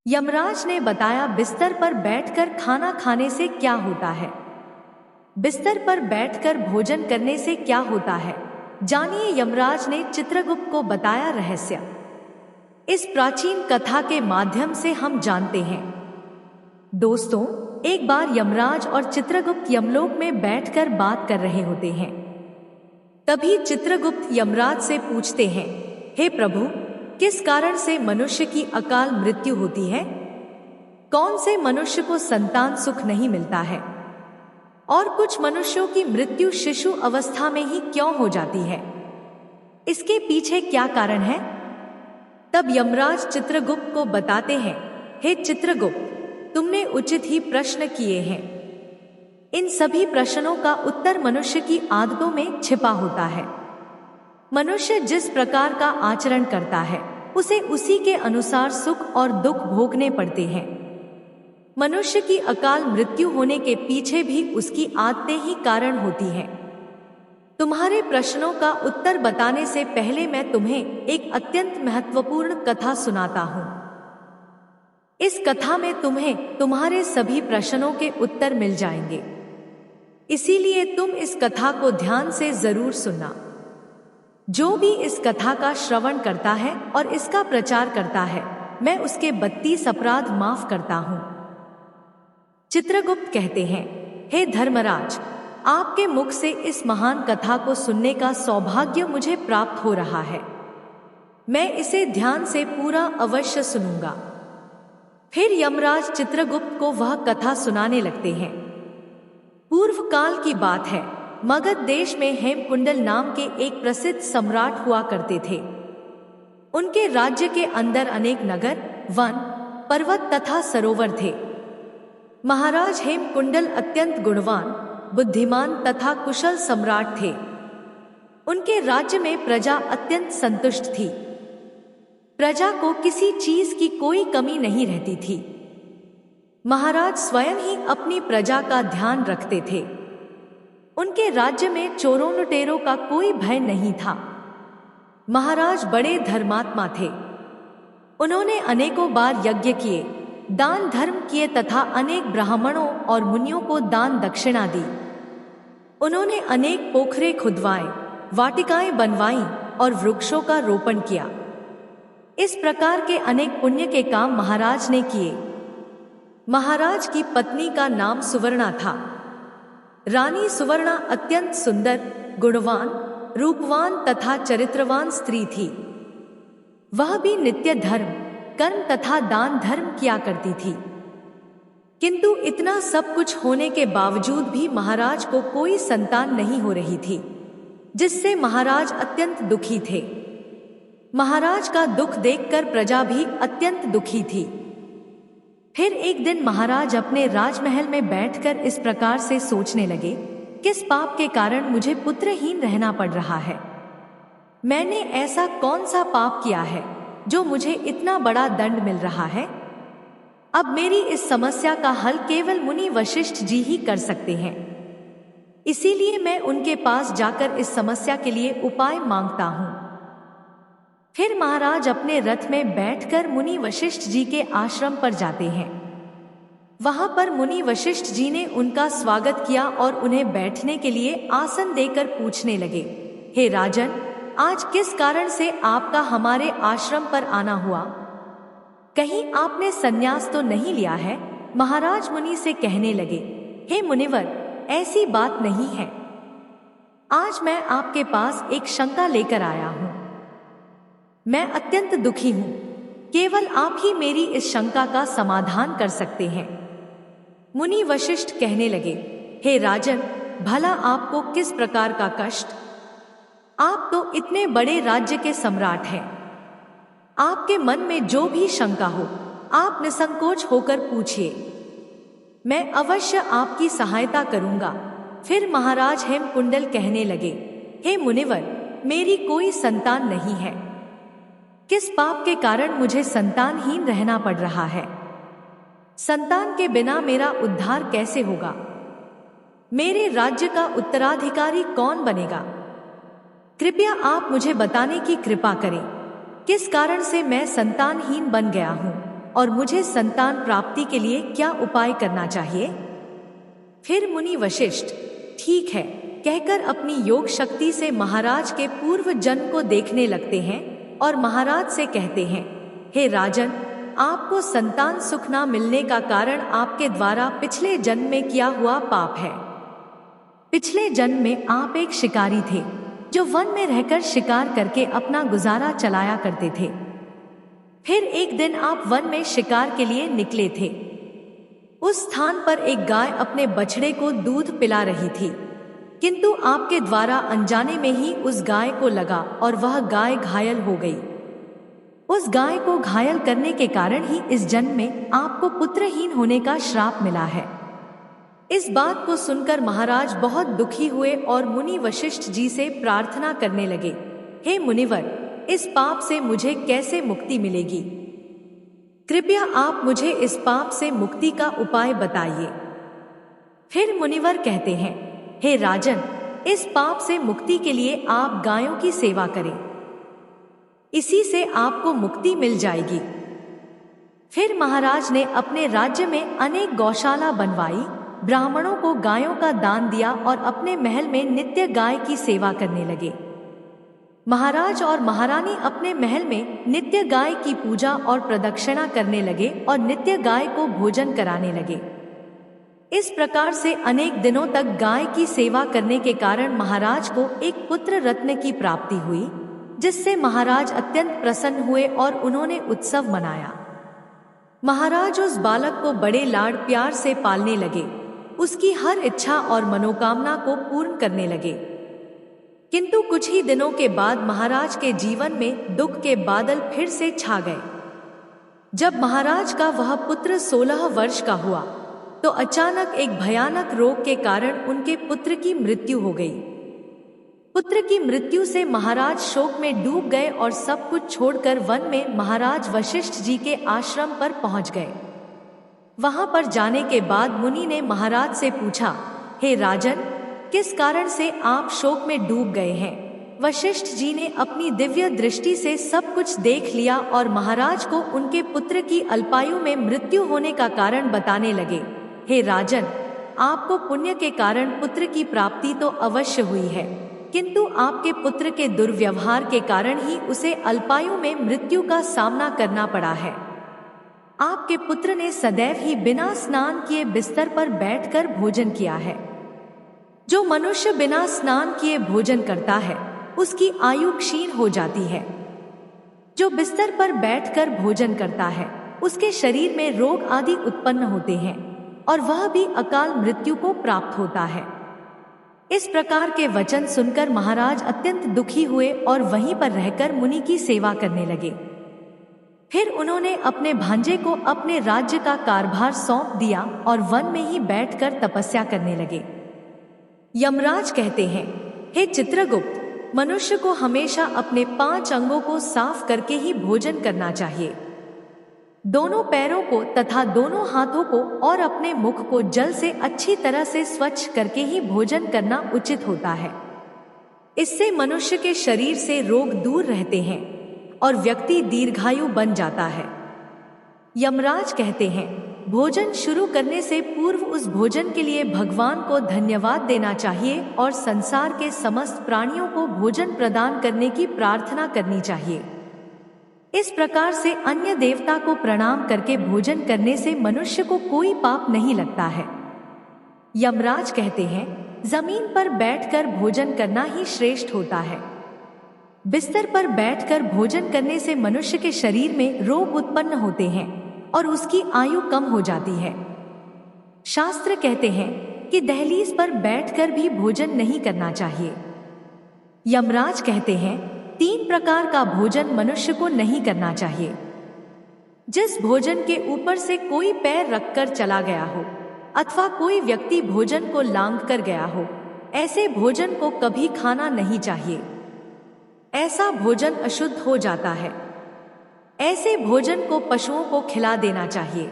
यमराज ने बताया, बिस्तर पर बैठकर खाना खाने से क्या होता है। बिस्तर पर बैठकर भोजन करने से क्या होता है, जानिए यमराज ने चित्रगुप्त को बताया रहस्य। इस प्राचीन कथा के माध्यम से हम जानते हैं। दोस्तों, एक बार यमराज और चित्रगुप्त यमलोक में बैठकर बात कर रहे होते हैं। तभी चित्रगुप्त यमराज से पूछते हैं, हे प्रभु, किस कारण से मनुष्य की अकाल मृत्यु होती है? कौन से मनुष्य को संतान सुख नहीं मिलता है? और कुछ मनुष्यों की मृत्यु शिशु अवस्था में ही क्यों हो जाती है? इसके पीछे क्या कारण है? तब यमराज चित्रगुप्त को बताते हैं, हे चित्रगुप्त, तुमने उचित ही प्रश्न किए हैं। इन सभी प्रश्नों का उत्तर मनुष्य की आदतों में छिपा होता है। मनुष्य जिस प्रकार का आचरण करता है, उसे उसी के अनुसार सुख और दुख भोगने पड़ते हैं। मनुष्य की अकाल मृत्यु होने के पीछे भी उसकी आदतें ही कारण होती हैं। तुम्हारे प्रश्नों का उत्तर बताने से पहले मैं तुम्हें एक अत्यंत महत्वपूर्ण कथा सुनाता हूँ। इस कथा में तुम्हें तुम्हारे सभी प्रश्नों के उत्तर मिल जाएंगे। इसीलिए तुम इस कथा को ध्यान से जरूर सुनना। जो भी इस कथा का श्रवण करता है और इसका प्रचार करता है, मैं उसके 32 अपराध माफ करता हूँ। चित्रगुप्त कहते हैं, हे धर्मराज, आपके मुख से इस महान कथा को सुनने का सौभाग्य मुझे प्राप्त हो रहा है। मैं इसे ध्यान से पूरा अवश्य सुनूंगा। फिर यमराज चित्रगुप्त को वह कथा सुनाने लगते हैं। पूर्व काल की बात है। मगध देश में हेमकुंडल नाम के एक प्रसिद्ध सम्राट हुआ करते थे। उनके राज्य के अंदर अनेक नगर, वन, पर्वत तथा सरोवर थे। महाराज हेमकुंडल अत्यंत गुणवान, बुद्धिमान तथा कुशल सम्राट थे। उनके राज्य में प्रजा अत्यंत संतुष्ट थी। प्रजा को किसी चीज की कोई कमी नहीं रहती थी। महाराज स्वयं ही अपनी प्रजा का ध्यान रखते थे। उनके राज्य में चोरों लुटेरों का कोई भय नहीं था। महाराज बड़े धर्मात्मा थे। उन्होंने अनेकों बार यज्ञ किए, दान धर्म किए तथा अनेक ब्राह्मणों और मुनियों को दान दक्षिणा दी। उन्होंने अनेक पोखरे खुदवाए, वाटिकाएं बनवाई और वृक्षों का रोपण किया। इस प्रकार के अनेक पुण्य के काम महाराज ने किए। महाराज की पत्नी का नाम सुवर्णा था। रानी सुवर्णा अत्यंत सुंदर, गुणवान, रूपवान तथा चरित्रवान स्त्री थी। वह भी नित्य धर्म, कर्म तथा दान धर्म किया करती थी। किंतु इतना सब कुछ होने के बावजूद भी महाराज को कोई संतान नहीं हो रही थी, जिससे महाराज अत्यंत दुखी थे। महाराज का दुख देखकर प्रजा भी अत्यंत दुखी थी। फिर एक दिन महाराज अपने राजमहल में बैठकर इस प्रकार से सोचने लगे, किस पाप के कारण मुझे पुत्रहीन रहना पड़ रहा है? मैंने ऐसा कौन सा पाप किया है जो मुझे इतना बड़ा दंड मिल रहा है? अब मेरी इस समस्या का हल केवल मुनि वशिष्ठ जी ही कर सकते हैं। इसीलिए मैं उनके पास जाकर इस समस्या के लिए उपाय मांगता हूँ। फिर महाराज अपने रथ में बैठकर मुनि वशिष्ठ जी के आश्रम पर जाते हैं। वहां पर मुनि वशिष्ठ जी ने उनका स्वागत किया और उन्हें बैठने के लिए आसन देकर पूछने लगे, हे राजन, आज किस कारण से आपका हमारे आश्रम पर आना हुआ? कहीं आपने संन्यास तो नहीं लिया है? महाराज मुनि से कहने लगे, हे मुनिवर, ऐसी बात नहीं है। आज मैं आपके पास एक शंका लेकर आया हूँ। मैं अत्यंत दुखी हूं। केवल आप ही मेरी इस शंका का समाधान कर सकते हैं। मुनि वशिष्ठ कहने लगे, हे राजन, भला आपको किस प्रकार का कष्ट? आप तो इतने बड़े राज्य के सम्राट हैं। आपके मन में जो भी शंका हो, आप निसंकोच होकर पूछिए। मैं अवश्य आपकी सहायता करूंगा। फिर महाराज हेमकुंडल कहने लगे, हे मुनिवर, मेरी कोई संतान नहीं है। किस पाप के कारण मुझे संतानहीन रहना पड़ रहा है? संतान के बिना मेरा उद्धार कैसे होगा? मेरे राज्य का उत्तराधिकारी कौन बनेगा? कृपया आप मुझे बताने की कृपा करें, किस कारण से मैं संतानहीन बन गया हूँ। और मुझे संतान प्राप्ति के लिए क्या उपाय करना चाहिए? फिर मुनि वशिष्ठ ठीक है कहकर अपनी योग शक्ति से महाराज के पूर्व जन्म को देखने लगते हैं और महाराज से कहते हैं, हे राजन, आपको संतान सुख ना मिलने का कारण आपके द्वारा पिछले जन्म में किया हुआ पाप है। पिछले जन्म में आप एक शिकारी थे जो वन में रहकर शिकार करके अपना गुजारा चलाया करते थे। फिर एक दिन आप वन में शिकार के लिए निकले थे। उस स्थान पर एक गाय अपने बछड़े को दूध पिला रही थी, किंतु आपके द्वारा अनजाने में ही उस गाय को लगा और वह गाय घायल हो गई। उस गाय को घायल करने के कारण ही इस जन्म में आपको पुत्रहीन होने का श्राप मिला है। इस बात को सुनकर महाराज बहुत दुखी हुए और मुनि वशिष्ठ जी से प्रार्थना करने लगे, हे मुनिवर, इस पाप से मुझे कैसे मुक्ति मिलेगी? कृपया आप मुझे इस पाप से मुक्ति का उपाय बताइए। फिर मुनिवर कहते हैं, हे राजन, इस पाप से मुक्ति के लिए आप गायों की सेवा करें, इसी से आपको मुक्ति मिल जाएगी। फिर महाराज ने अपने राज्य में अनेक गौशाला बनवाई, ब्राह्मणों को गायों का दान दिया और अपने महल में नित्य गाय की सेवा करने लगे। महाराज और महारानी अपने महल में नित्य गाय की पूजा और प्रदक्षिणा करने लगे और नित्य गाय को भोजन कराने लगे। इस प्रकार से अनेक दिनों तक गाय की सेवा करने के कारण महाराज को एक पुत्र रत्न की प्राप्ति हुई, जिससे महाराज अत्यंत प्रसन्न हुए और उन्होंने उत्सव मनाया। महाराज उस बालक को बड़े लाड प्यार से पालने लगे, उसकी हर इच्छा और मनोकामना को पूर्ण करने लगे। किंतु कुछ ही दिनों के बाद महाराज के जीवन में दुख के बादल फिर से छा गए। जब महाराज का वह पुत्र 16 वर्ष का हुआ तो अचानक एक भयानक रोग के कारण उनके पुत्र की मृत्यु हो गई। पुत्र की मृत्यु से महाराज शोक में डूब गए और सब कुछ छोड़कर वन में महाराज वशिष्ठ जी के आश्रम पर पहुंच गए। वहां पर जाने के बाद मुनि ने महाराज से पूछा, हे राजन, किस कारण से आप शोक में डूब गए हैं? वशिष्ठ जी ने अपनी दिव्य दृष्टि से सब कुछ देख लिया और महाराज को उनके पुत्र की अल्पायु में मृत्यु होने का कारण बताने लगे। हे राजन, आपको पुण्य के कारण पुत्र की प्राप्ति तो अवश्य हुई है, किंतु आपके पुत्र के दुर्व्यवहार के कारण ही उसे अल्पायु में मृत्यु का सामना करना पड़ा है। आपके पुत्र ने सदैव ही बिना स्नान किए बिस्तर पर बैठकर भोजन किया है। जो मनुष्य बिना स्नान किए भोजन करता है उसकी आयु क्षीण हो जाती है। जो बिस्तर पर बैठकर भोजन करता है उसके शरीर में रोग आदि उत्पन्न होते हैं और वह भी अकाल मृत्यु को प्राप्त होता है। इस प्रकार के वचन सुनकर महाराज अत्यंत दुखी हुए और वहीं पर रहकर मुनि की सेवा करने लगे। फिर उन्होंने अपने भांजे को अपने राज्य का कारभार सौंप दिया और वन में ही बैठकर तपस्या करने लगे। यमराज कहते हैं, हे चित्रगुप्त, मनुष्य को हमेशा अपने 5 अंगों को साफ करके ही भोजन करना चाहिए। दोनों पैरों को तथा दोनों हाथों को और अपने मुख को जल से अच्छी तरह से स्वच्छ करके ही भोजन करना उचित होता है। इससे मनुष्य के शरीर से रोग दूर रहते हैं और व्यक्ति दीर्घायु बन जाता है। यमराज कहते हैं, भोजन शुरू करने से पूर्व उस भोजन के लिए भगवान को धन्यवाद देना चाहिए और संसार के समस्त प्राणियों को भोजन प्रदान करने की प्रार्थना करनी चाहिए। इस प्रकार से अन्य देवता को प्रणाम करके भोजन करने से मनुष्य को कोई पाप नहीं लगता है। यमराज कहते हैं, जमीन पर बैठकर भोजन करना ही श्रेष्ठ होता है। बिस्तर पर बैठकर भोजन करने से मनुष्य के शरीर में रोग उत्पन्न होते हैं और उसकी आयु कम हो जाती है। शास्त्र कहते हैं कि दहलीज पर बैठकर भी भोजन नहीं करना चाहिए। यमराज कहते हैं, 3 प्रकार का भोजन मनुष्य को नहीं करना चाहिए। जिस भोजन के ऊपर से कोई पैर रखकर चला गया हो अथवा कोई व्यक्ति भोजन को लांघ कर गया हो, ऐसे भोजन को कभी खाना नहीं चाहिए। ऐसा भोजन अशुद्ध हो जाता है। ऐसे भोजन को पशुओं को खिला देना चाहिए।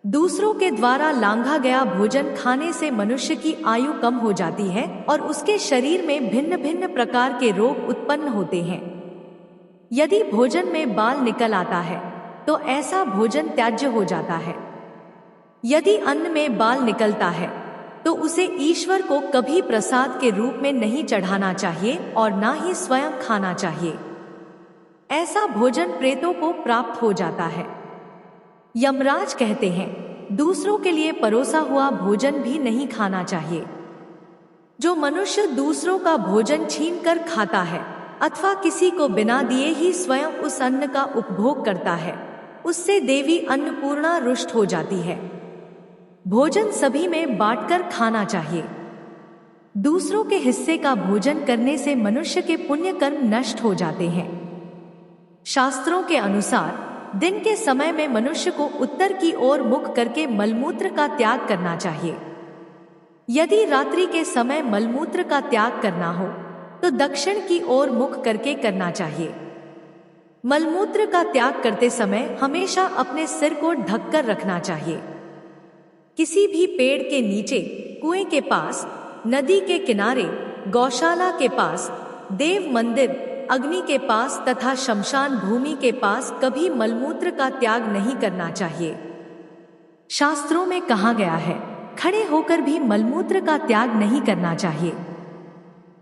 दूसरों के द्वारा लांघा गया भोजन खाने से मनुष्य की आयु कम हो जाती है और उसके शरीर में भिन्न भिन्न प्रकार के रोग उत्पन्न होते हैं। यदि भोजन में बाल निकल आता है तो ऐसा भोजन त्याज्य हो जाता है। यदि अन्न में बाल निकलता है तो उसे ईश्वर को कभी प्रसाद के रूप में नहीं चढ़ाना चाहिए और ना ही स्वयं खाना चाहिए। ऐसा भोजन प्रेतों को प्राप्त हो जाता है। यमराज कहते हैं, दूसरों के लिए परोसा हुआ भोजन भी नहीं खाना चाहिए। जो मनुष्य दूसरों का भोजन छीनकर खाता है अथवा किसी को बिना दिए ही स्वयं उस अन्न का उपभोग करता है, उससे देवी अन्नपूर्णा रुष्ट हो जाती है। भोजन सभी में बांटकर खाना चाहिए। दूसरों के हिस्से का भोजन करने से मनुष्य के पुण्य कर्म नष्ट हो जाते हैं। शास्त्रों के अनुसार दिन के समय में मनुष्य को उत्तर की ओर मुख करके मलमूत्र का त्याग करना चाहिए। यदि रात्रि के समय मलमूत्र का त्याग करना हो तो दक्षिण की ओर मुख करके करना चाहिए। मलमूत्र का त्याग करते समय हमेशा अपने सिर को ढककर रखना चाहिए। किसी भी पेड़ के नीचे, कुएं के पास, नदी के किनारे, गौशाला के पास, देव मंदिर, अग्नि के पास तथा शमशान भूमि के पास कभी मलमूत्र का त्याग नहीं करना चाहिए। शास्त्रों में कहा गया है, खड़े होकर भी मलमूत्र का त्याग नहीं करना चाहिए।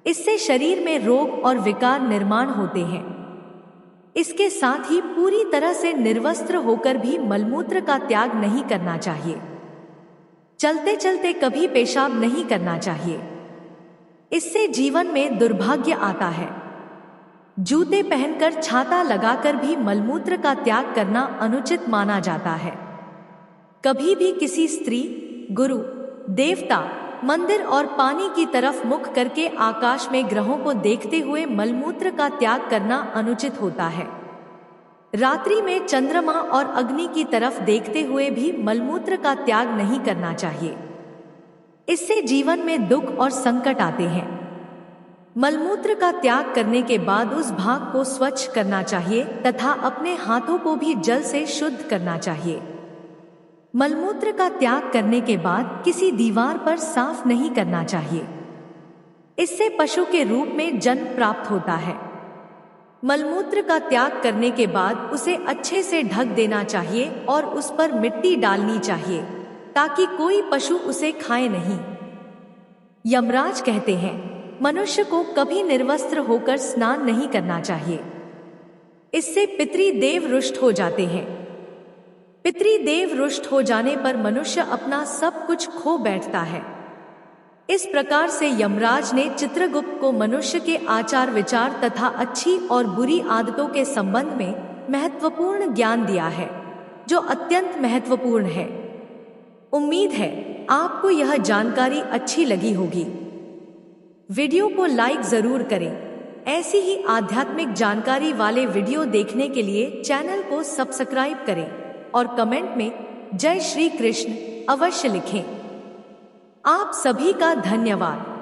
इससे शरीर में रोग और विकार निर्माण होते हैं। इसके साथ ही पूरी तरह से निर्वस्त्र होकर भी मलमूत्र का त्याग नहीं करना चाहिए। चलते चलते कभी पेशाब नहीं करना चाहिए। इससे जीवन में दुर्भाग्य आता है। जूते पहनकर, छाता लगाकर भी मलमूत्र का त्याग करना अनुचित माना जाता है। कभी भी किसी स्त्री, गुरु, देवता, मंदिर और पानी की तरफ मुख करके आकाश में ग्रहों को देखते हुए मलमूत्र का त्याग करना अनुचित होता है। रात्रि में चंद्रमा और अग्नि की तरफ देखते हुए भी मलमूत्र का त्याग नहीं करना चाहिए। इससे जीवन में दुख और संकट आते हैं। मलमूत्र का त्याग करने के बाद उस भाग को स्वच्छ करना चाहिए तथा अपने हाथों को भी जल से शुद्ध करना चाहिए। मलमूत्र का त्याग करने के बाद किसी दीवार पर साफ नहीं करना चाहिए। इससे पशु के रूप में जन्म प्राप्त होता है। मलमूत्र का त्याग करने के बाद उसे अच्छे से ढक देना चाहिए और उस पर मिट्टी डालनी चाहिए ताकि कोई पशु उसे खाए नहीं। यमराज कहते हैं, मनुष्य को कभी निर्वस्त्र होकर स्नान नहीं करना चाहिए। इससे पितृदेव रुष्ट हो जाते हैं। पितृदेव रुष्ट हो जाने पर मनुष्य अपना सब कुछ खो बैठता है। इस प्रकार से यमराज ने चित्रगुप्त को मनुष्य के आचार विचार तथा अच्छी और बुरी आदतों के संबंध में महत्वपूर्ण ज्ञान दिया है, जो अत्यंत महत्वपूर्ण है। उम्मीद है आपको यह जानकारी अच्छी लगी होगी। वीडियो को लाइक जरूर करें। ऐसी ही आध्यात्मिक जानकारी वाले वीडियो देखने के लिए चैनल को सब्सक्राइब करें और कमेंट में जय श्री कृष्ण अवश्य लिखें। आप सभी का धन्यवाद।